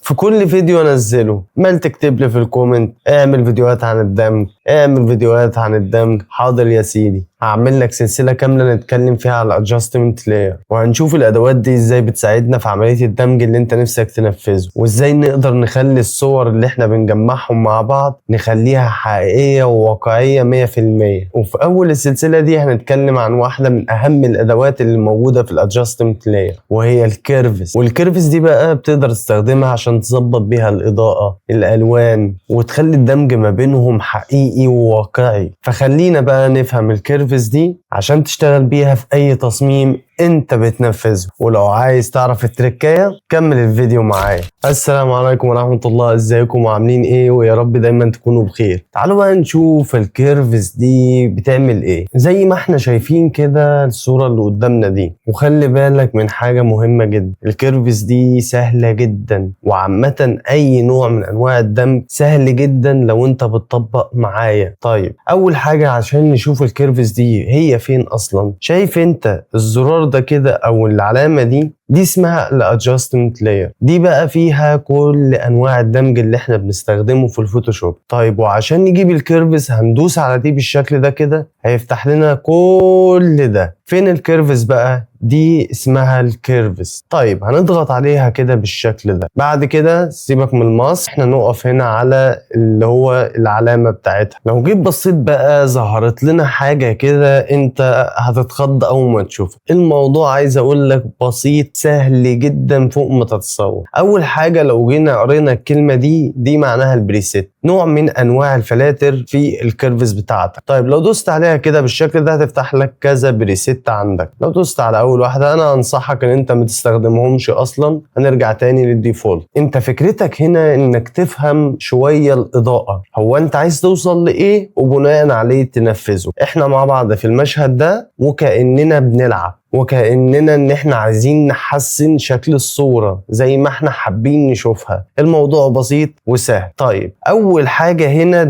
في كل فيديو انزله عمال تكتب لي في الكومنت اعمل فيديوهات عن الدمج، اعمل فيديوهات عن الدمج. حاضر يا سيدي، هعمل لك سلسلة كاملة نتكلم فيها على الادجستمنت لاير، وهنشوف الادوات دي ازاي بتساعدنا في عملية الدمج اللي انت نفسك تنفذه، وازاي نقدر نخلي الصور اللي احنا بنجمعهم مع بعض نخليها حقيقية وواقعية 100%. وفي اول السلسلة دي هنتكلم عن واحدة من اهم الادوات اللي موجودة في الادجستمنت لاير، وهي الكيرفز. والكيرفز دي بقى بتقدر تستخدمها عشان تظبط بيها الاضاءة، الالوان، وتخلي الدمج ما بينهم حقيقي وواقعي. فخلينا بقى نفهم الكيرفز دي عشان تشتغل بيها في اي تصميم انت بتنفذه. ولو عايز تعرف التركاية كمل الفيديو معايا. السلام عليكم ورحمة الله، ازيكم وعاملين ايه؟ ويا رب دايما تكونوا بخير. تعالوا بقى نشوف الكيرفز دي بتعمل ايه. زي ما احنا شايفين كده الصورة اللي قدامنا دي، وخلي بالك من حاجة مهمة جدا، الكيرفز دي سهلة جدا، وعامة اي نوع من انواع الدمج سهل جدا لو انت بتطبق معايا. طيب اول حاجة عشان نشوف الكيرفز دي هي فين اصلا، شايف انت الزرار ده كده او العلامة دي اسمها الادجستمنت لاير. دي بقى فيها كل انواع الدمج اللي احنا بنستخدمه في الفوتوشوب. طيب وعشان نجيب الكيرفز هندوس على دي بالشكل ده كده، هيفتح لنا كل ده. فين الكيرفز بقى؟ دي اسمها الكيرفز. طيب هنضغط عليها كده بالشكل ده. بعد كده سيبك من الماس، احنا نقف هنا على اللي هو العلامة بتاعتها. لو جيت بصيت بقى ظهرت لنا حاجة كده انت هتتخض اول ما تشوفها. الموضوع عايز اقول لك بسيط سهل جدا فوق ما تتصور. اول حاجة لو جينا قرينا الكلمة دي معناها البريسيت، نوع من انواع الفلاتر في الكيرفز بتاعتك. طيب لو دوست عليها كده بالشكل ده هتفتح لك كذا بريسيت عندك. لو دوست على اول واحدة انا انصحك ان انت ما تستخدمهمش اصلا، هنرجع تاني للديفولت. انت فكرتك هنا انك تفهم شوية الاضاءة، هو انت عايز توصل لايه وبناء عليه تنفذه. احنا مع بعض في المشهد ده وكأننا بنلعب، وكأننا ان احنا عايزين نحسن شكل الصورة زي ما احنا حابين نشوفها. الموضوع بسيط وسهل. طيب اول حاجة هنا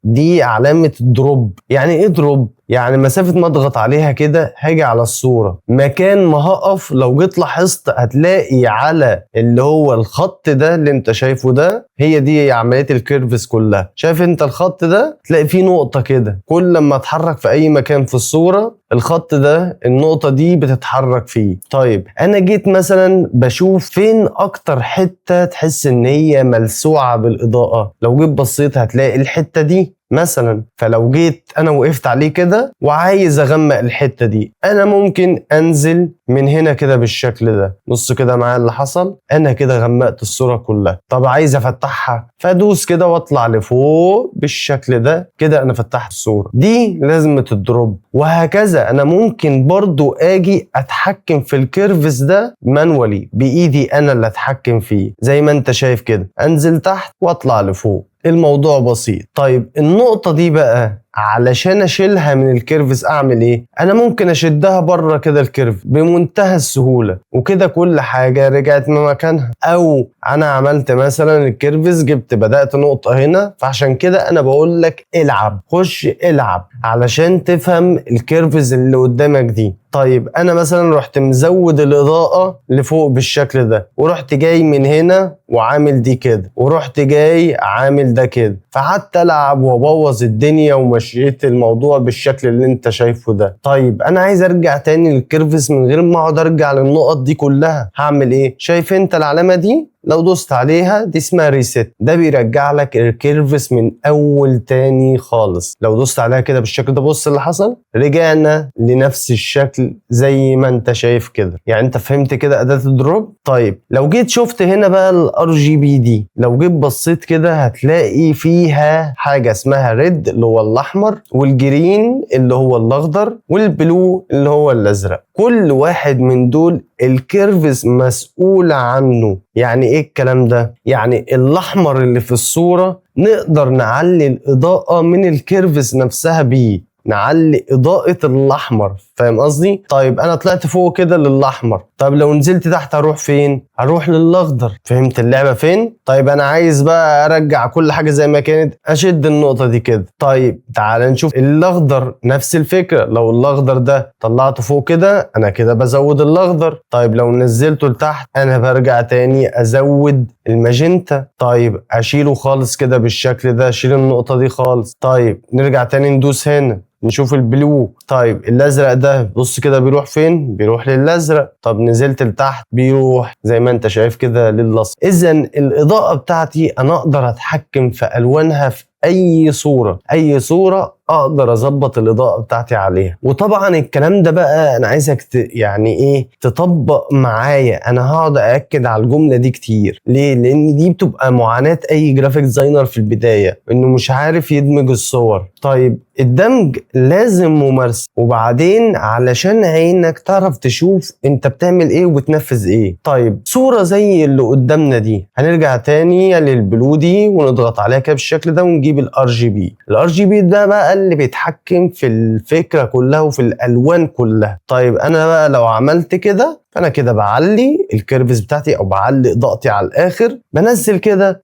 دي علامة دروب. يعني ايه دروب؟ يعني مسافة ما اضغط عليها كده هاجي على الصورة، مكان ما هقف لو جيت لاحظت هتلاقي على اللي هو الخط ده اللي انت شايفه ده، هي دي عملية الكيرفز كلها. شايف انت الخط ده؟ تلاقي فيه نقطة كده، كل لما اتحرك في اي مكان في الصورة الخط ده النقطة دي بتتحرك فيه. طيب انا جيت مثلا بشوف فين اكتر حتة تحس ان هي ملسوعة بالاضاءة. لو جيت بصيت هتلاقي الحتة دي مثلا. فلو جيت انا وقفت عليه كده وعايز اغمق الحتة دي، انا ممكن انزل من هنا كده بالشكل ده. بص كده معايا اللي حصل، انا كده غمقت الصورة كلها. طب عايز افتحها فادوس كده واطلع لفوق بالشكل ده كده، انا فتحت الصورة. دي لازم تضرب. وهكذا انا ممكن برضو اجي اتحكم في الكيرفز ده مانوالي بايدي، انا اللي اتحكم فيه زي ما انت شايف كده، انزل تحت واطلع لفوق. الموضوع بسيط. طيب النقطة دي بقى علشان اشيلها من الكيرفز اعمل ايه؟ انا ممكن اشدها بره كده الكيرف بمنتهى السهولة، وكده كل حاجة رجعت من مكانها. او انا عملت مثلا الكيرفز جبت بدأت نقطة هنا، فعشان كده انا بقول لك العب، خش العب علشان تفهم الكيرفز اللي قدامك دي. طيب انا مثلا رحت مزود الاضاءة لفوق بالشكل ده، ورحت جاي من هنا وعامل دي كده، ورحت جاي عامل ده كده، فقعدت العب وابوظ الدنيا ومشيت الموضوع بالشكل اللي انت شايفه ده. طيب انا عايز ارجع تاني للكيرفز من غير ما اقعد ارجع للنقط دي كلها، هعمل ايه؟ شايف انت العلامة دي؟ لو دوست عليها دي اسمها ريست، ده بيرجع لك الكيرفز من اول تاني خالص. لو دوست عليها كده بالشكل ده بص اللي حصل، رجعنا لنفس الشكل زي ما انت شايف كده. يعني انت فهمت كده اداة الدروب؟ طيب لو جيت شفت هنا بقى الار جي بي دي، لو جيت بصيت كده هتلاقي فيها حاجة اسمها ريد اللي هو الاحمر، والجرين اللي هو الاخضر، والبلو اللي هو الازرق. كل واحد من دول الكيرفز مسؤولة عنه. يعني ايه الكلام ده؟ يعني الاحمر اللي في الصورة نقدر نعلي الاضاءة من الكيرفز نفسها بيه، نعلي اضاءة الاحمر، فاهم قصدي؟ طيب انا طلعت فوق كده للاحمر، طب لو نزلت تحت هروح فين؟ هروح للاخضر. فهمت اللعبة فين؟ طيب انا عايز بقى ارجع كل حاجة زي ما كانت، اشد النقطة دي كده. طيب تعال نشوف الاخضر، نفس الفكرة. لو الاخضر ده طلعته فوق كده انا كده بزود الاخضر، طيب لو نزلته لتحت انا برجع تاني ازود الماجنتا. طيب اشيله خالص كده بالشكل ده، اشيل النقطة دي خالص. طيب نرجع تاني ندوس هنا نشوف البلو. طيب الازرق ده بص كده بيروح فين؟ بيروح للازرق. طب نزلت لتحت بيروح زي ما انت شايف كده للاصفر. اذا الاضاءة بتاعتي انا اقدر اتحكم في الوانها في اي صورة اقدر اظبط الاضاءة بتاعتي عليها. وطبعا الكلام ده بقى انا عايزك يعني ايه تطبق معايا. انا هقعد ااكد على الجملة دي كتير. ليه؟ لان دي بتبقى معاناة اي جرافيك ديزاينر في البداية، انه مش عارف يدمج الصور. طيب الدمج لازم ممارسة، وبعدين علشان عينك تعرف تشوف انت بتعمل ايه وبتنفذ ايه. طيب صورة زي اللي قدامنا دي، هنرجع تاني للبلو دي ونضغط عليها كده بالشكل ده ونجيب الار جي بي. الار جي بي ده بقى اللي بيتحكم في الفكرة كلها وفي الالوان كلها. طيب انا بقى لو عملت كده فانا كده بعلي الكيرفز بتاعتي او بعلي اضاءتي على الاخر، بنزل كده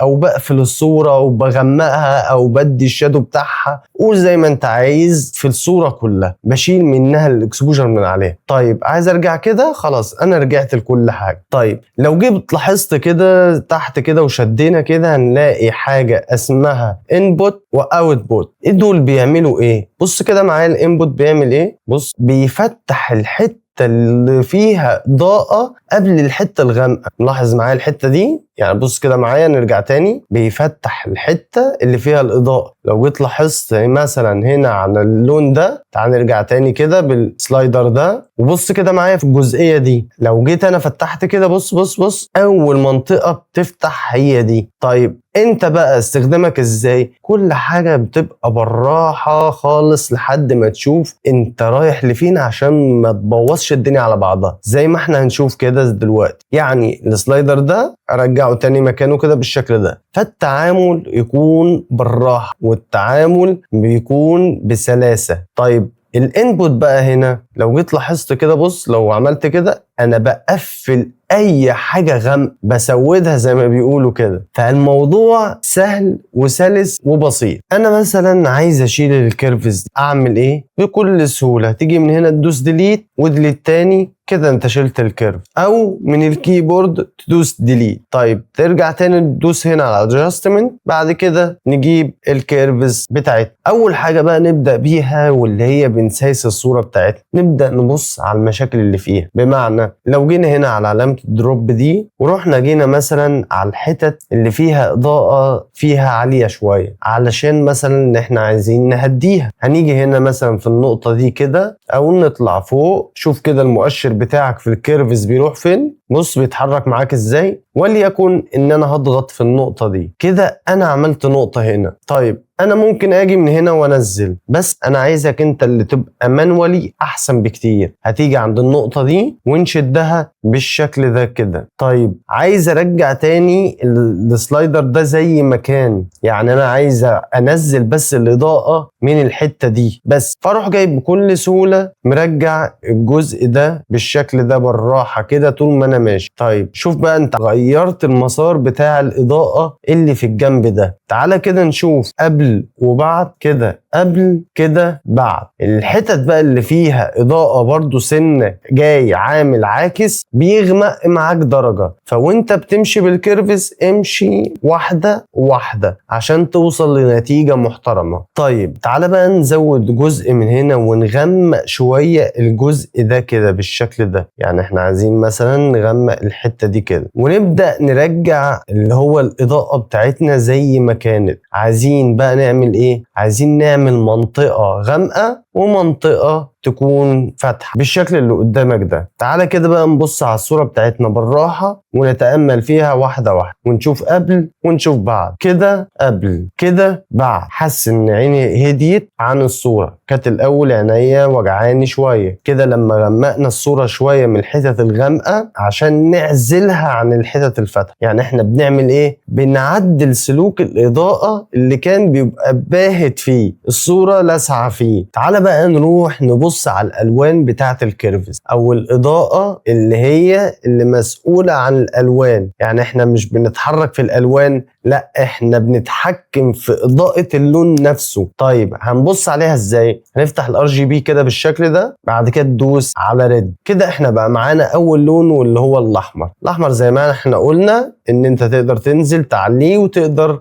او بقفل الصورة وبغمقها او بدي الشادو بتاعها، قول زي ما انت عايز في الصورة كلها، بشيل منها الاكسبوجر من عليها. طيب عايز ارجع كده، خلاص انا رجعت لكل حاجة. طيب لو جيت لاحظت كده تحت كده وشدينا كده هنلاقي حاجة اسمها انبوت واوتبوت. دول بيعملوا ايه؟ بص كده معايا الانبوت بيعمل ايه. بص بيفتح الحتة اللي فيها اضاءة قبل الحتة الغامقة. نلاحظ معايا الحتة دي، يعني بص كده معايا نرجع تاني، بيفتح الحتة اللي فيها الإضاءة. لو جيت لاحظت مثلا هنا على اللون ده، تعال نرجع تاني كده بالسلايدر ده وبص كده معايا في الجزئية دي. لو جيت أنا فتحت كده بص أول منطقة بتفتح هي دي. طيب انت بقى استخدامك ازاي؟ كل حاجة بتبقى بالراحة خالص لحد ما تشوف انت رايح لفين عشان ما تبوظش الدنيا على بعضها، زي ما احنا هنشوف كده دلوقتي. يعني السلايدر ده ارجعه تاني مكانه كده بالشكل ده، فالتعامل يكون بالراحة والتعامل بيكون بسلاسة. طيب الانبوت بقى هنا لو جيت لاحظت كده، بص لو عملت كده انا بقفل اي حاجة غامقة، بسودها زي ما بيقولوا كده. فالموضوع سهل وسلس وبسيط. انا مثلا عايز اشيل الكيرفز، اعمل ايه؟ بكل سهولة تيجي من هنا تدوس ديليت وديليت تاني كده انت شلت الكيرف، او من الكيبورد تدوس ديليت. طيب ترجع تاني تدوس هنا على ادجستمنت، بعد كده نجيب الكيرفز بتاعتنا. اول حاجة بقى نبدأ بيها واللي هي بنسيس الصورة بتاعتنا، نبدأ نبص على المشاكل اللي فيها. بمعنى لو جينا هنا على علامة الدروب دي ورحنا جينا مثلا على الحتت اللي فيها اضاءة فيها عالية شوية، علشان مثلا ان احنا عايزين نهديها، هنيجي هنا مثلا في النقطة دي كده او نطلع فوق. شوف كده المؤشر بتاعك في الكيرفز بيروح فين، بص بيتحرك معاك ازاي. وليكن ان انا هضغط في النقطة دي كده، انا عملت نقطة هنا. طيب انا ممكن اجي من هنا وانزل، بس انا عايزك انت اللي تبقى مانوالي احسن بكتير. هتيجي عند النقطة دي ونشدها بالشكل ده كده. طيب عايز ارجع تاني السلايدر ده زي ما كان، يعني انا عايز انزل بس الاضاءة من الحتة دي بس، فاروح جايب بكل سهولة مرجع الجزء ده بالشكل ده بالراحة كده طول ما انا ماشي. طيب شوف بقى انت غيرت المسار بتاع الاضاءة اللي في الجنب ده. تعالى كده نشوف قبل وبعد كده، قبل كده بعد. الحتت بقى اللي فيها اضاءة برضو سنة جاي عامل عاكس بيغمق معاك درجة، فوانت بتمشي بالكيرفز امشي واحدة واحدة عشان توصل لنتيجة محترمة. طيب تعالى بقى نزود جزء من هنا ونغمق شوية الجزء ده كده بالشكل ده. يعني احنا عايزين مثلا نغمق الحتة دي كده ونبدأ نرجع اللي هو الإضاءة بتاعتنا زي ما كانت. عايزين بقى نعمل ايه؟ عايزين نعمل منطقة غامقة ومنطقة تكون فاتحة بالشكل اللي قدامك ده. تعالى كده بقى نبص على الصورة بتاعتنا بالراحة ونتأمل فيها واحدة واحدة، ونشوف قبل ونشوف بعد. كده قبل كده بعد. حاسس ان عيني هديت عن الصورة، كانت الاول عينيا وجعاني شوية. كده لما غمقنا الصورة شوية من الحتت الغامقة عشان نعزلها عن الحتت الفاتحة، يعني احنا بنعمل ايه؟ بنعدل سلوك الإضاءة اللي كان بيبقى باهت فيه، الصورة لاسعة فيه. تعالى بقى نروح نبص على الألوان بتاعة الكيرفز أو الإضاءة اللي هي اللي مسؤولة عن الألوان. يعني احنا مش بنتحرك في الألوان، لا احنا بنتحكم في إضاءة اللون نفسه. طيب هنبص عليها ازاي؟ هنفتح الRGB كده بالشكل ده، بعد كده تدوس على ريد. كده احنا بقى معانا أول لون واللي هو الأحمر. الأحمر زي ما احنا قلنا ان انت تقدر تنزل تعليه، وتقدر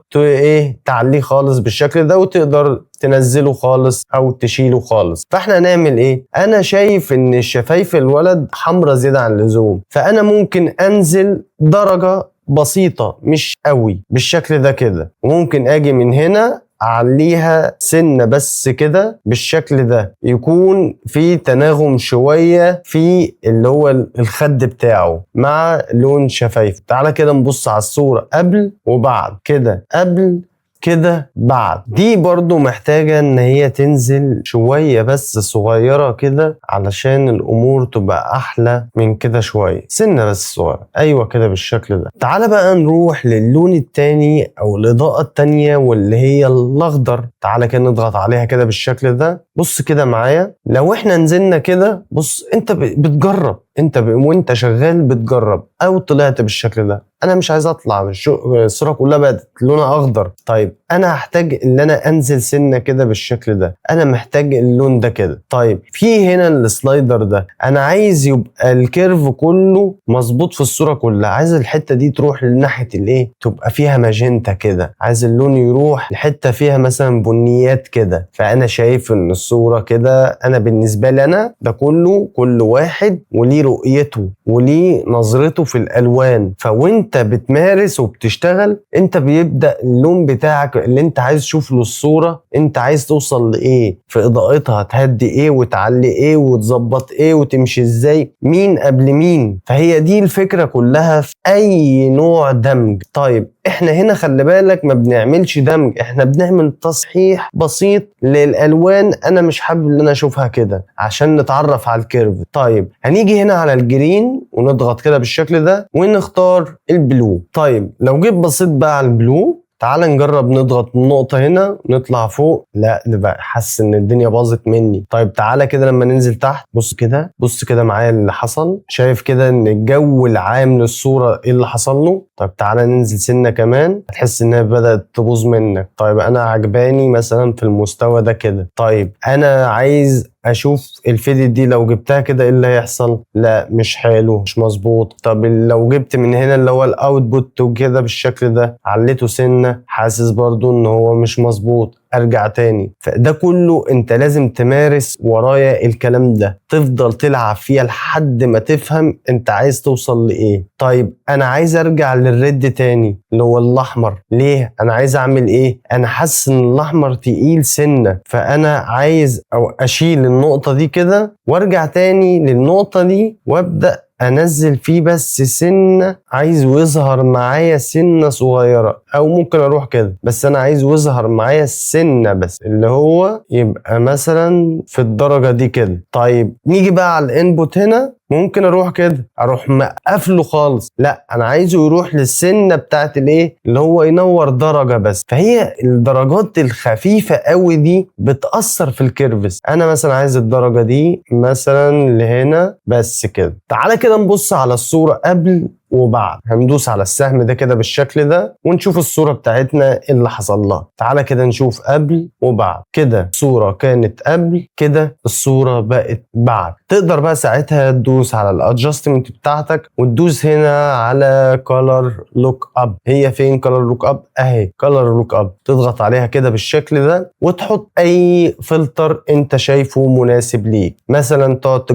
تعليه خالص بالشكل ده، وتقدر تنزله خالص او تشيله خالص. فاحنا هنعمل ايه؟ انا شايف ان شفايف الولد حمرا زيادة عن اللزوم، فانا ممكن انزل درجة بسيطة مش قوي بالشكل ده كده، وممكن اجي من هنا اعليها سنة بس كده بالشكل ده، يكون في تناغم شوية في اللي هو الخد بتاعه مع لون شفايف. تعالى كده نبص على الصورة قبل وبعد. كده قبل كده بعد. دي برضو محتاجة ان هي تنزل شوية بس صغيرة كده علشان الامور تبقى احلى من كده شوية، سنة بس صغيرة. ايوه كده بالشكل ده. تعالى بقى نروح للون التاني او الاضاءة التانية واللي هي الاخضر. تعالى كده نضغط عليها كده بالشكل ده. بص كده معايا، لو احنا نزلنا كده، بص انت بتجرب، انت وانت شغال بتجرب، او طلعت بالشكل ده. انا مش عايز اطلع الصوره كلها بقت لونها اخضر. طيب انا هحتاج ان انا انزل سنه كده بالشكل ده، انا محتاج اللون ده كده. طيب في هنا السلايدر ده، انا عايز يبقى الكيرف كله مظبوط في الصوره كلها. عايز الحته دي تروح لناحيه الايه، تبقى فيها ماجنتا كده. عايز اللون يروح لحته فيها مثلا بنيات كده. فانا شايف ان الصوره كده، انا بالنسبه لي انا ده كله، كل واحد وليه رؤيته وليه نظرته في الالوان. فوانت بتمارس وبتشتغل، انت بيبدأ اللون بتاعك اللي انت عايز تشوف له الصورة، انت عايز توصل لايه في اضاءتها، تهدي ايه وتعلي ايه وتظبط ايه وتمشي ازاي، مين قبل مين. فهي دي الفكرة كلها في اي نوع دمج. طيب احنا هنا خلي بالك ما بنعملش دمج، احنا بنعمل تصحيح بسيط للالوان. انا مش حابب ان انا اشوفها كده عشان نتعرف على الكيرف. طيب هنيجي هنا على الجرين ونضغط كده بالشكل ده ونختار البلو. طيب لو جيت بصيت بقى على البلو، تعال نجرب نضغط النقطة هنا نطلع فوق، لا نبقى حاسس ان الدنيا باظت مني. طيب تعالى كده لما ننزل تحت، بص كده، بص كده معايا اللي حصل. شايف كده ان الجو العام للصورة ايه اللي حصل له؟ طيب تعالى ننزل سنة كمان، هتحس انها بدأت تبوظ منك. طيب انا عجباني مثلا في المستوى ده كده. طيب انا عايز اشوف الفيديو دي لو جبتها كده ايه اللي هيحصل؟ لا مش حلو، مش مظبوط. طب لو جبت من هنا اللي هو الاوتبوت وكده بالشكل ده، عليته سنة، حاسس برضو ان هو مش مظبوط، ارجع تاني. فده كله انت لازم تمارس ورايا الكلام ده، تفضل تلعب فيها لحد ما تفهم انت عايز توصل لايه. طيب انا عايز ارجع للريد تاني اللي هو الاحمر. ليه؟ انا عايز اعمل ايه؟ انا حاسس ان الاحمر تقيل سنة، فانا عايز او اشيل النقطة دي كده وارجع تاني للنقطة دي وابدأ انزل فيه بس سنة، عايز يظهر معايا سنة صغيرة، او ممكن اروح كده بس انا عايز يظهر معايا سنة بس اللي هو يبقى مثلا في الدرجة دي كده. طيب نيجي بقى على الانبوت هنا، ممكن اروح كده اروح مقفله خالص، لا انا عايزه يروح للسنه بتاعت الايه اللي هو ينور درجه بس. فهي الدرجات الخفيفه قوي دي بتاثر في الكيرفز. انا مثلا عايز الدرجه دي مثلا لهنا بس كده. تعالى كده نبص على الصوره قبل وبعد. هندوس على السهم ده كده بالشكل ده ونشوف الصورة بتاعتنا ايه اللي حصل لها. تعالى كده نشوف قبل وبعد. كده الصورة كانت قبل، كده الصورة بقت بعد. تقدر بقى ساعتها تدوس على الادجستمنت بتاعتك وتدوس هنا على color look up. هي فين color look up؟ اهي color look up. تضغط عليها كده بالشكل ده وتحط اي فلتر انت شايفه مناسب ليك. مثلا تقعد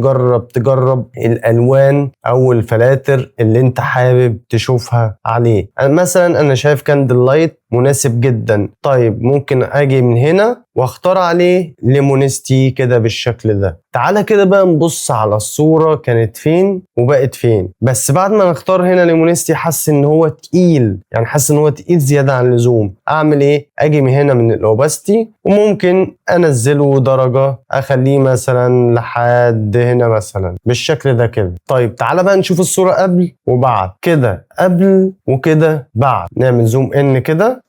تجرب الالوان او الفلاتر اللي انت حابب تشوفها عليه. مثلا انا شايف كاندل لايت مناسب جدا. طيب ممكن اجي من هنا واختار عليه ليمونستي كده بالشكل ده. تعالى كده بقى نبص على الصورة كانت فين وبقت فين. بس بعد ما نختار هنا ليمونستي حاسس ان هو تقيل، يعني حاسس ان هو تقيل زيادة عن اللزوم. اعمل ايه؟ اجي من هنا من الاوباستي وممكن انزله درجة، اخليه مثلا لحد هنا مثلا بالشكل ده كده. طيب تعالى بقى نشوف الصورة قبل وبعد. كده قبل وكده بعد. نعمل زوم ان كده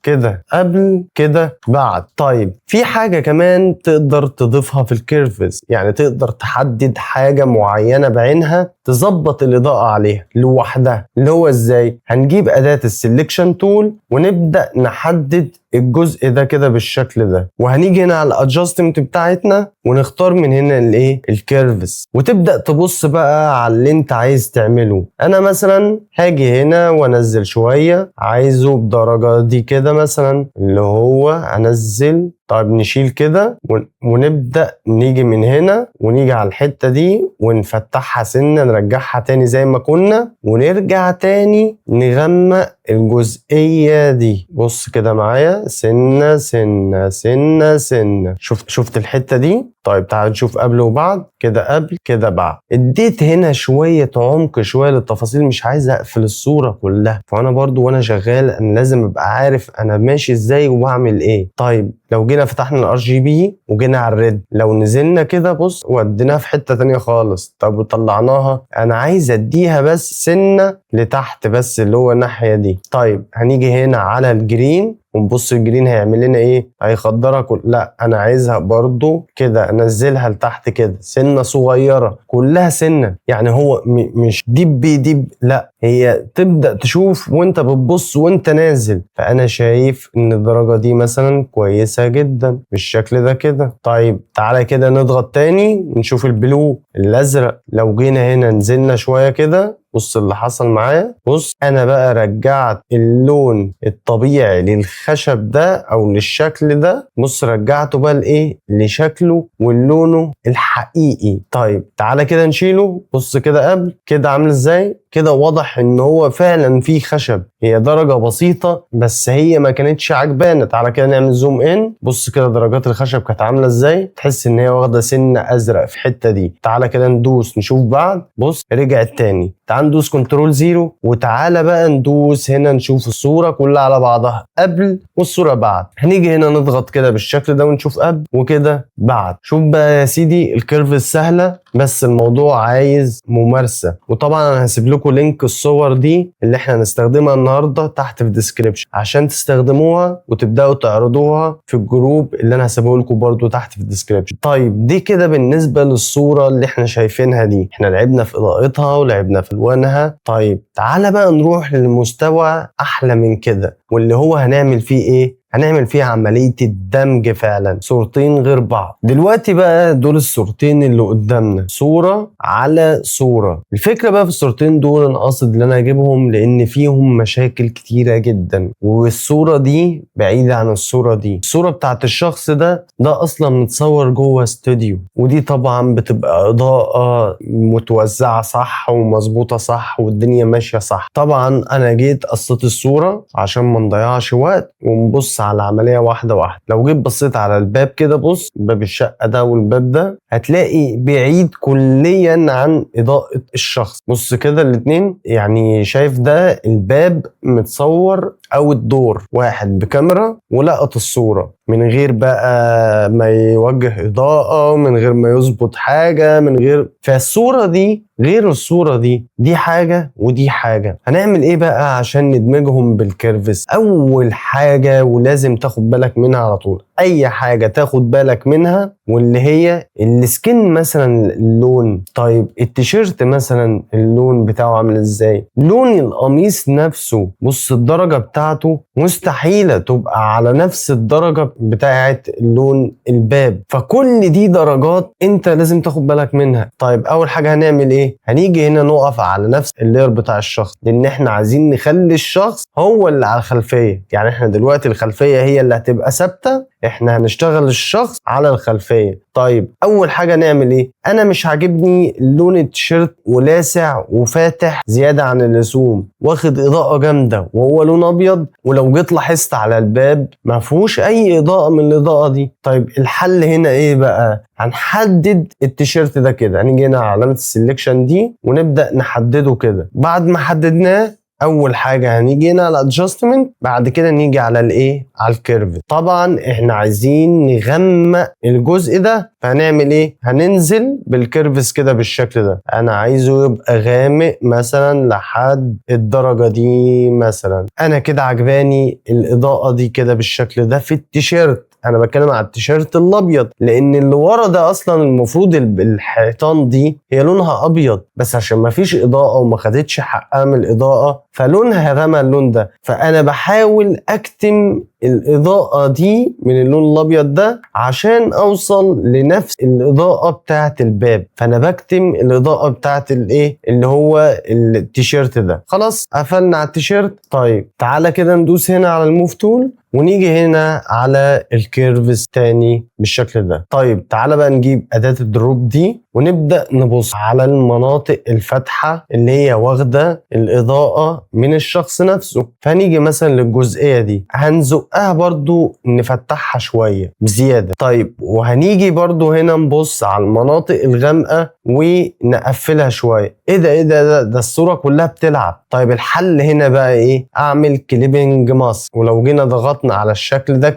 قبل كده بعد. طيب في حاجة كمان تقدر تضيفها في الكيرفز، يعني تقدر تحدد حاجة معينة بعينها تظبط الإضاءة عليها لوحدها. اللي هو ازاي؟ هنجيب أداة السلكشن تول ونبدأ نحدد الجزء ده كده بالشكل ده، وهنيجي هنا على الادجستمنت بتاعتنا ونختار من هنا الايه الكيرفز، وتبدا تبص بقى على اللي انت عايز تعمله. انا مثلا هاجي هنا وانزل شويه، عايزه بدرجه دي كده مثلا، اللي هو انزل. طيب نشيل كده ونبدأ نيجي من هنا ونيجي على الحتة دي ونفتحها سنة، نرجعها تاني زي ما كنا، ونرجع تاني نغمق الجزئية دي. بص كده معايا، سنة سنة سنة سنة. شفت الحتة دي؟ طيب تعال نشوف قبل وبعد. كده قبل كده بعد. اديت هنا شوية عمق شوية للتفاصيل، مش عايز اقفل الصورة كلها، فانا برضو وانا شغال انا لازم ابقى عارف انا ماشي ازاي وبعمل ايه. طيب لو جينا فتحنا الار جي بي وجينا على الريد، لو نزلنا كده بص وديناها في حتة تانية خالص. طب وطلعناها، انا عايز اديها بس سنة لتحت بس اللي هو الناحية دي. طيب هنيجي هنا على الجرين ونبص الجرين هيعمل لنا ايه؟ هيخضرها لا انا عايزها برضو كده، انزلها لتحت كده سنة صغيرة، كلها سنة. يعني هو مش ديب ديب، لا هي تبدأ تشوف وانت بتبص وانت نازل. فانا شايف ان الدرجة دي مثلا كويسة جدا بالشكل ده كده. طيب تعالى كده نضغط تاني نشوف البلو الازرق. لو جينا هنا نزلنا شوية كده، بص اللي حصل معايا. بص انا بقى رجعت اللون الطبيعي للخشب ده او للشكل ده، بص رجعته بقى لايه، لشكله ولونه الحقيقي. طيب تعالى كده نشيله. بص كده قبل كده عامل ازاي، كده واضح ان هو فعلا فيه خشب. هي درجة بسيطة بس هي ما كانتش عجبانة. تعالى كده نعمل زوم ان. بص كده درجات الخشب كانت عاملة ازاي، تحس ان هي واخدة سن ازرق في الحتة دي. تعالى كده ندوس نشوف بعد. بص رجعت تاني. تعال ندوس كنترول زيرو وتعالى بقى ندوس هنا نشوف الصورة كلها على بعضها قبل والصورة بعد. هنيجي هنا نضغط كده بالشكل ده ونشوف قبل وكده بعد. شوف بقى يا سيدي الكيرف السهلة، بس الموضوع عايز ممارسة. وطبعا انا هسيب لكم لينك الصور دي اللي احنا هنستخدمها النهاردة تحت في الديسكريبشن عشان تستخدموها وتبدأوا تعرضوها في الجروب اللي انا هسيبه لكم برضو تحت في الديسكريبشن. طيب دي كده بالنسبة للصورة اللي احنا شايفينها دي، احنا لعبنا في اضاءتها ولعبنا في الوانها. طيب تعالى بقى نروح للمستوى احلى من كده، واللي هو هنعمل فيه ايه؟ هنعمل فيها عملية الدمج فعلا، صورتين غير بعض. دلوقتي بقى دول الصورتين اللي قدامنا، صورة على صورة. الفكرة بقى في الصورتين دول انا قاصد ان انا اجيبهم لان فيهم مشاكل كتيرة جدا، والصورة دي بعيدة عن الصورة دي. الصورة بتاعت الشخص ده اصلا متصور جوه استوديو، ودي طبعا بتبقى اضاءة متوزعة صح ومظبوطة صح والدنيا ماشية صح. طبعا انا جيت قصيت الصورة عشان ما نضيعش وقت ونبص على العملية واحدة واحدة. لو جيت بصيت على الباب كده، بص باب الشقة ده والباب ده، هتلاقي بعيد كليا عن إضاءة الشخص. بص كده الاتنين، يعني شايف ده الباب متصور او الدور واحد بكاميرا ولقط الصورة من غير بقى ما يوجه إضاءة، من غير ما يظبط حاجة، من غير. فالصورة دي غير الصورة دي حاجة ودي حاجة. هنعمل ايه بقى عشان ندمجهم بالكيرفز؟ اول حاجة ولازم تاخد بالك منها على طول، اي حاجة تاخد بالك منها، واللي هي السكين مثلا اللون. طيب التيشيرت مثلا اللون بتاعه عامل ازاي، لون القميص نفسه. بص الدرجة بتاعته مستحيلة تبقى على نفس الدرجة بتاعة لون الباب، فكل دي درجات انت لازم تاخد بالك منها. طيب اول حاجة هنعمل ايه؟ هنيجي هنا نقف على نفس اللير بتاع الشخص، لان احنا عايزين نخلي الشخص هو اللي على الخلفية. يعني احنا دلوقتي الخلفية هي اللي هتبقى ثابتة، احنا هنشتغل الشخص على الخلفية. طيب اول حاجة نعمل ايه؟ انا مش عاجبني لون التيشيرت ولاسع وفاتح زيادة عن اللزوم، واخد اضاءة جامدة وهو لون ابيض، ولو جيت لاحظت على الباب ما فيهوش اي اضاءة من الاضاءة دي. طيب الحل هنا ايه بقى؟ هنحدد التيشيرت ده كده، هنيجي هنا على علامة السلكشن دي ونبدأ نحدده كده. بعد ما حددناه اول حاجه هنيجي هنا على ادجستمنت، بعد كده نيجي على الايه؟ على الكيرف. طبعا احنا عايزين نغمق الجزء ده، فهنعمل ايه؟ هننزل بالكيرفز كده بالشكل ده. انا عايزه يبقى غامق مثلا لحد الدرجه دي مثلا. انا كده عجباني الاضاءه دي كده بالشكل ده في التيشيرت. انا بتكلم على التيشيرت الابيض، لان اللي ورا ده اصلا المفروض الحيطان دي هي لونها ابيض، بس عشان ما فيش اضاءه وما خدتش حقها من الاضاءه فلونها رمى اللون ده. فانا بحاول اكتم الاضاءه دي من اللون الابيض ده عشان اوصل لنفس الاضاءه بتاعه الباب. فانا بكتم الاضاءه بتاعه الايه اللي هو التيشيرت ده. خلاص قفلنا على التيشيرت. طيب تعالى كده ندوس هنا على الموف تول ونيجي هنا على الكيرفز تاني بالشكل ده. طيب تعالى بقى نجيب أداة الدروب دي ونبدأ نبص على المناطق الفاتحة اللي هي واخدة الإضاءة من الشخص نفسه. فهنيجي مثلا للجزئية دي هنزقها برضو نفتحها شوية بزيادة. طيب وهنيجي برضو هنا نبص على المناطق الغامقة ونقفلها شوية. ده الصورة كلها بتلعب. طيب الحل هنا بقى ايه؟ اعمل كليبنج ماسك، ولو جينا ضغطنا على الشكل ده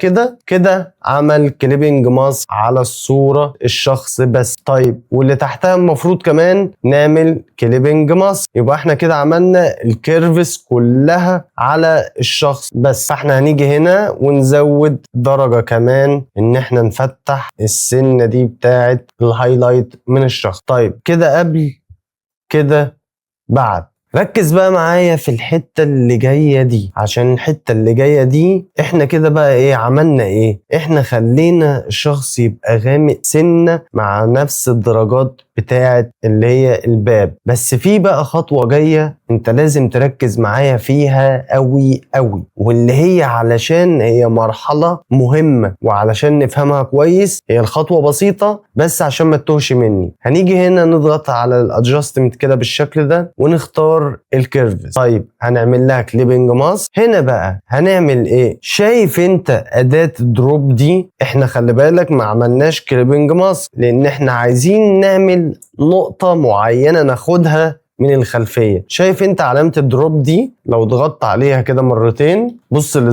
كده عمل كليبنج ماسك على الصورة الشخص بس. طيب واللي تحتها المفروض كمان نعمل كليبنج ماسك. يبقى احنا كده عملنا الكيرفز كلها على الشخص بس. فاحنا هنيجي هنا ونزود درجة كمان ان احنا نفتح السنة دي بتاعت الهايلايت من الشخص. طيب كده قبل كده بعد. ركز بقى معايا في الحتة اللي جاية دي، عشان الحتة اللي جاية دي احنا كده بقى ايه عملنا؟ ايه احنا خلينا الشخص يبقى غامق سنة مع نفس الدرجات بتاعت اللي هي الباب. بس في بقى خطوة جاية انت لازم تركز معايا فيها قوي قوي، واللي هي علشان هي مرحلة مهمة وعلشان نفهمها كويس. هي الخطوة بسيطة بس عشان ما تتوهش مني. هنيجي هنا نضغط على الادجستمنت كده بالشكل ده ونختار الكيرفز. طيب هنعمل لها كليبنج ماسك. هنا بقى هنعمل ايه؟ شايف انت اداة الدروب دي؟ احنا خلي بالك ما عملناش كليبنج ماسك لان احنا عايزين نعمل نقطة معينة ناخدها من الخلفية. شايف انت علامة الدروب دي؟ لو ضغطت عليها كده مرتين بص اللي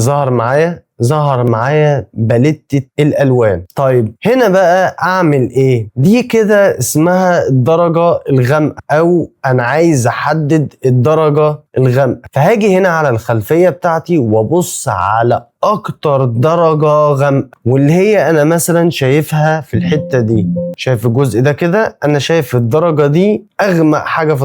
ظهر معايا باليتة الالوان. طيب هنا بقى اعمل ايه؟ دي كده اسمها الدرجة الغامقة، او انا عايز احدد الدرجة الغامقة. فهاجي هنا على الخلفية بتاعتي وابص على اكتر درجة غامقة، واللي هي انا مثلا شايفها في الحتة دي. شايف الجزء ده كده؟ انا شايف الدرجة دي اغمق حاجة في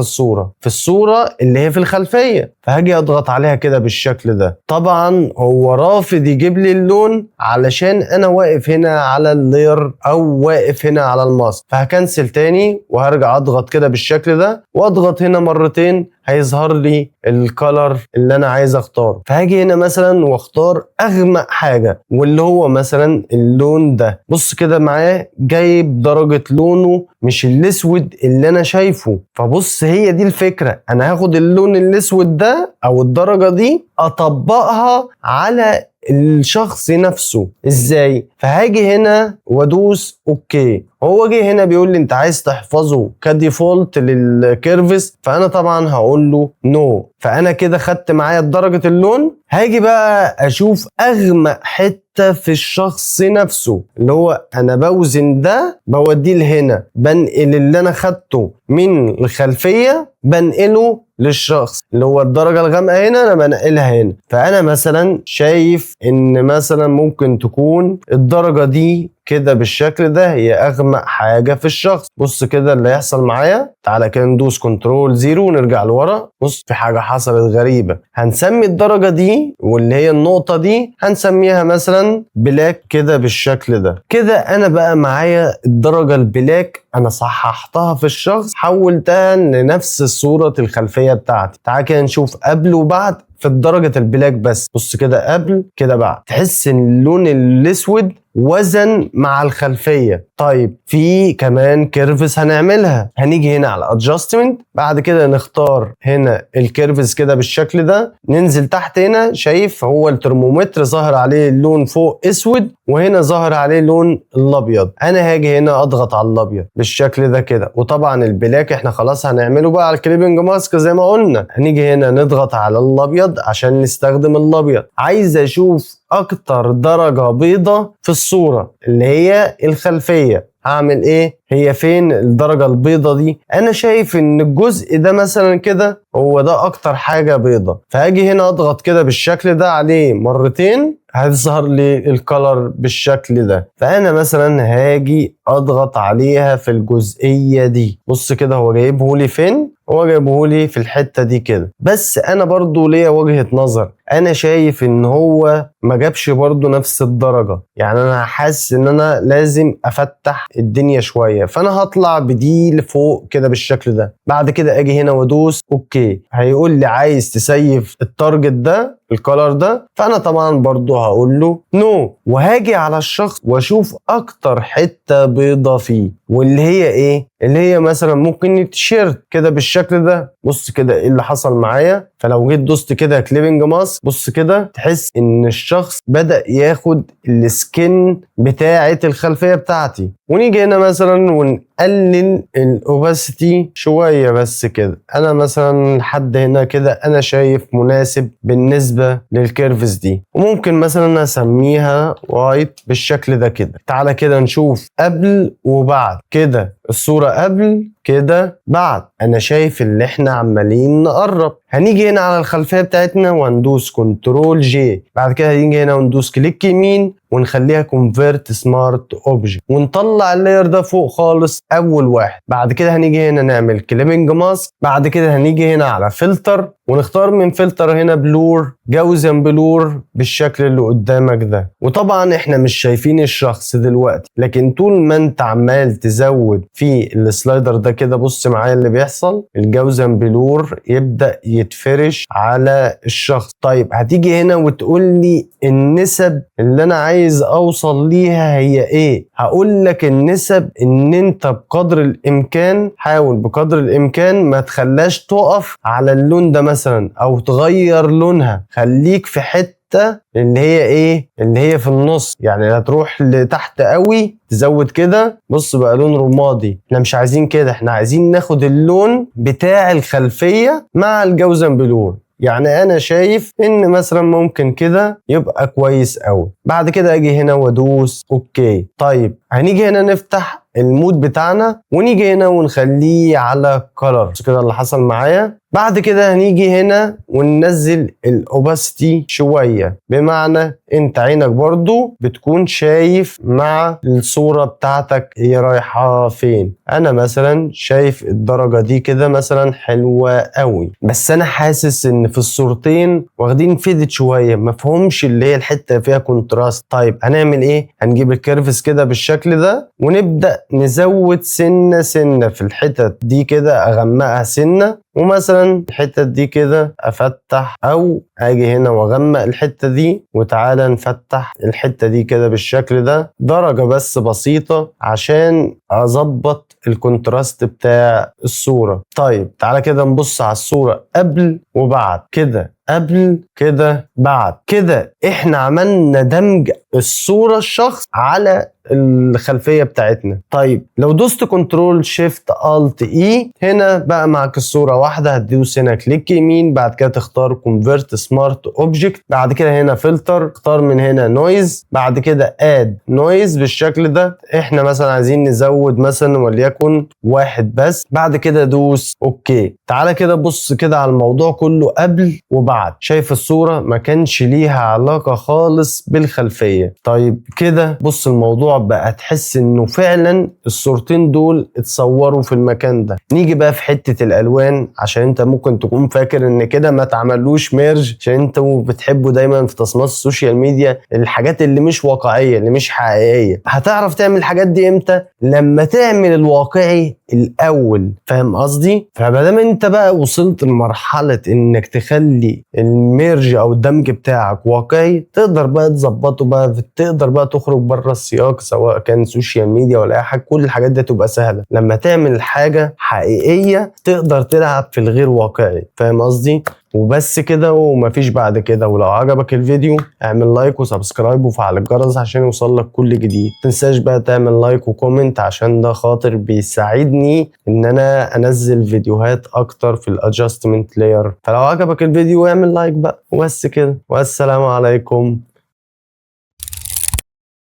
الصورة اللي هي في الخلفية. فهاجي اضغط عليها كده بالشكل ده. طبعا هو رافض يجيب لي اللون علشان انا واقف هنا على اللير او واقف هنا على الماسك. فهكنسل تاني وهرجع اضغط كده بالشكل ده واضغط هنا مرتين هيظهر لي الكالر اللي انا عايز اختاره. فهاجي هنا مثلا واختار اغمق حاجة واللي هو مثلا اللون ده. بص كده معاه جايب درجة لونه مش الاسود اللي انا شايفه. فبص هي دي الفكرة، انا هاخد اللون الاسود ده او الدرجة دي اطبقها على الشخص نفسه. ازاي؟ فهاجي هنا وادوس اوكي. هو جه هنا بيقول لي انت عايز تحفظه كديفولت للكيرفز، فانا طبعا هقول له نو. فانا كده خدت معايا درجة اللون. هاجي بقى اشوف اغمق حتة في الشخص نفسه، اللي هو انا بوزن ده بوديه لهنا، بنقل اللي انا خدته من الخلفية بنقله للشخص اللي هو الدرجة الغامقة هنا انا بنقلها هنا. فانا مثلا شايف ان مثلا ممكن تكون الدرجة دي كده بالشكل ده هي اغمق حاجة في الشخص. بص كده اللي هيحصل معايا. تعالى كده ندوس كنترول 0 ونرجع لورا. بص في حاجة حصلت غريبة. هنسمي الدرجة دي واللي هي النقطة دي هنسميها مثلا بلاك كده بالشكل ده. كده انا بقى معايا الدرجة البلاك انا صححتها في الشخص، حولتها لنفس صورة الخلفية بتاعتي. تعالى كده نشوف قبل وبعد في درجة البلاك بس. بص كده قبل كده بعد، تحس ان اللون الاسود وزن مع الخلفية. طيب في كمان كيرفز هنعملها، هنيجي هنا على adjustment، بعد كده نختار هنا الكيرفز كده بالشكل ده، ننزل تحت هنا شايف هو الترمومتر ظاهر عليه اللون فوق اسود وهنا ظاهر عليه اللون الابيض. انا هاجي هنا اضغط على الابيض بالشكل ده كده، وطبعا البلاك احنا خلاص هنعمله بقى على الكليبنج ماسك زي ما قلنا. هنيجي هنا نضغط على الابيض عشان نستخدم الابيض. عايز اشوف اكتر درجة بيضة في الصورة اللي هي الخلفية، هعمل ايه؟ هي فين الدرجة البيضة دي؟ انا شايف ان الجزء ده مثلا كده هو ده اكتر حاجة بيضة، فهاجي هنا اضغط كده بالشكل ده عليه مرتين، هتظهر لي الكلر بالشكل ده. فانا مثلا هاجي اضغط عليها في الجزئية دي. بص كده هو جايبه لي فين؟ هو جايبه لي في الحتة دي كده. بس انا برضو ليا وجهة نظر، انا شايف ان هو ما جابش برضو نفس الدرجة. يعني انا حاسس ان انا لازم افتح الدنيا شوية، فانا هطلع بدي لفوق كده بالشكل ده. بعد كده اجي هنا وادوس اوكي، هيقول لي عايز تسيف التارجت ده الكولر ده، فانا طبعا برضو هقول له نو، وهاجي على الشخص واشوف اكتر حتة بيضة فيه، واللي هي ايه؟ اللي هي مثلا ممكن التيشيرت كده بالشكل ده. بص كده ايه اللي حصل معايا. فلو جيت دوست كده كليبنج ماسك، بص كده تحس ان الشخص بدأ ياخد السكن بتاعة الخلفية بتاعتي. ونيجي هنا مثلا ونقلل الاوباسيتي شوية بس كده. انا مثلا لحد هنا كده انا شايف مناسب بالنسبة للكيرفز دي، وممكن مثلا اسميها وايت بالشكل ده كده. تعالى كده نشوف قبل وبعد كده، الصورة قبل كده بعد. انا شايف اللي احنا عمالين نقرب. هنيجي هنا على الخلفية بتاعتنا وندوس كنترول جي، بعد كده هنيجي هنا وندوس كليك يمين ونخليها كونفيرت سمارت اوبجكت، ونطلع اللاير ده فوق خالص اول واحد. بعد كده هنيجي هنا نعمل كليبنج ماسك، بعد كده هنيجي هنا على فلتر ونختار من فلتر هنا بلور، جوزن بلور بالشكل اللي قدامك ده. وطبعا احنا مش شايفين الشخص دلوقتي، لكن طول ما انت عمال تزود في السلايدر ده كده، بص معايا اللي بيحصل، الجوزن بلور يبدأ يتفرش على الشخص. طيب هتيجي هنا وتقول لي النسب اللي انا عايز اوصل ليها هي ايه؟ هقول لك النسب ان انت بقدر الامكان حاول بقدر الامكان ما تخلاش تقف على اللون ده مثلا او تغير لونها، خليك في حتة اللي هي ايه؟ اللي هي في النص. يعني هتروح لتحت قوي تزود كده، بص بقى لون رمادي. احنا مش عايزين كده، احنا عايزين ناخد اللون بتاع الخلفية مع الجوزن بلور. يعني انا شايف ان مثلا ممكن كده يبقى كويس قوي. بعد كده اجي هنا وادوس اوكي. طيب هنيجي هنا نفتح المود بتاعنا ونيجي هنا ونخليه على كولر كده اللي حصل معايا. بعد كده هنيجي هنا وننزل الاوباسيتي شوية، بمعنى انت عينك برضو بتكون شايف مع الصورة بتاعتك هي رايحة فين. انا مثلا شايف الدرجة دي كده مثلا حلوة قوي، بس انا حاسس ان في الصورتين واخدين فيدت شوية، مفهومش اللي هي الحتة فيها كونتراست. طيب هنعمل ايه؟ هنجيب الكيرفز كده بالشكل ده ونبدأ نزود سنة سنة في الحتت دي كده، اغمقها سنة، ومثلا الحتة دي كده افتح، او اجي هنا واغمق الحتة دي، وتعالى نفتح الحتة دي كده بالشكل ده درجة بس بسيطة عشان اظبط الكونتراست بتاع الصورة. طيب تعالى كده نبص على الصورة قبل وبعد كده، قبل كده بعد كده. احنا عملنا دمج الصورة الشخص على الخلفية بتاعتنا. طيب لو دوست كنترول شيفت الت اي، هنا بقى معك الصورة واحدة. هتدوس هنا كليك يمين، بعد كده تختار كونفيرت سمارت اوبجكت، بعد كده هنا فلتر، اختار من هنا نويز، بعد كده اد نويز بالشكل ده. احنا مثلا عايزين نزود مثلا وليكن واحد بس، بعد كده دوس اوكي. تعالى كده بص كده على الموضوع كله قبل وبعد. شايف الصورة ما كانش ليها علاقة خالص بالخلفية. طيب كده بص الموضوع الموضوع بقى تحس انه فعلا الصورتين دول اتصوروا في المكان ده. نيجي بقى في حتة الالوان، عشان انت ممكن تكون فاكر ان كده ما تعملوش ميرج، عشان انتوا بتحبوا دايما في تصميمات السوشيال ميديا الحاجات اللي مش واقعية اللي مش حقيقية. هتعرف تعمل الحاجات دي امتى؟ لما تعمل الواقعي الاول، فاهم قصدي؟ فمادام انت بقى وصلت لمرحلة انك تخلي الميرج او الدمج بتاعك واقعي، تقدر بقى تظبطه بقى، تقدر بقى تخرج بره السياق سواء كان سوشيال ميديا ولا اي حاجة. كل الحاجات دي تبقى سهلة لما تعمل حاجة حقيقية، تقدر تلعب في الغير واقعي، فاهم قصدي؟ وبس كده ومفيش بعد كده. ولو عجبك الفيديو اعمل لايك وسبسكرايب وفعل الجرس عشان يوصلك كل جديد. متنساش بقى تعمل لايك وكومنت عشان ده خاطر بيساعدني ان انا انزل فيديوهات اكتر في الادجستمنت لاير. فلو عجبك الفيديو اعمل لايك بقى وبس كده، والسلام عليكم.